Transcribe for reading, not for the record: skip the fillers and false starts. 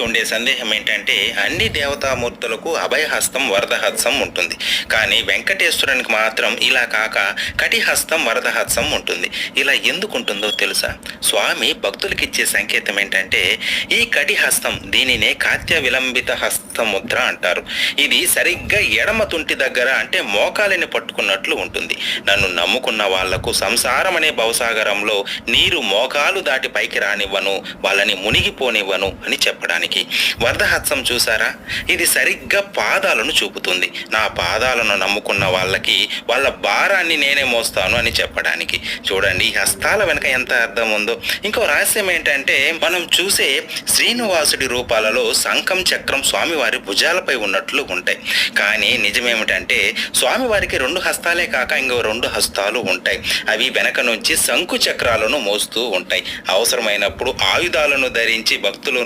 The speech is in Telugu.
ఉండే సందేహం ఏంటంటే అన్ని దేవతామూర్తులకు అభయహస్తం వరదహస్తం ఉంటుంది, కానీ వెంకటేశ్వరునికి మాత్రం ఇలా కాక కటిహస్తం వరదహస్తం ఉంటుంది. ఇలా ఎందుకు ఉంటుందో తెలుసా? స్వామి భక్తులకి ఇచ్చే సంకేతం ఏంటంటే ఈ కటిహస్తం, దీనినే కాత్య విలంబిత హస్తముద్ర అంటారు. ఇది సరిగ్గా ఎడమ తుంటి దగ్గర అంటే మోకాలిని పట్టుకున్నట్లు ఉంటుంది. నన్ను నమ్ముకున్న వాళ్లకు సంసారం అనే భవసాగరంలో నీరు మోకాలు దాటి పైకి రానివ్వను, వాళ్ళని మునిగిపోనివ్వను అని చెప్పడానికి. వరదహస్తం చూసారా? ఇది సరిగ్గా పాదాలను చూపుతుంది. నా పాదాలను నమ్ముకున్న వాళ్ళకి వాళ్ళ భారాన్ని నేనే మోస్తాను అని చెప్పడానికి. చూడండి ఈ హస్తాల వెనక ఎంత అర్థం ఉందో. ఇంకో రహస్యం ఏంటంటే మనం చూసే శ్రీనివాసుడి రూపాలలో శంఖం చక్రం స్వామివారి భుజాలపై ఉన్నట్లు ఉంటాయి. కానీ నిజమేమిటంటే స్వామివారికి 2 హస్తాలే కాక ఇంకో 2 హస్తాలు ఉంటాయి. అవి వెనక నుంచి శంకు చక్రాలను మోస్తూ ఉంటాయి. అవసరమైనప్పుడు ఆయుధాలను ధరించి భక్తులు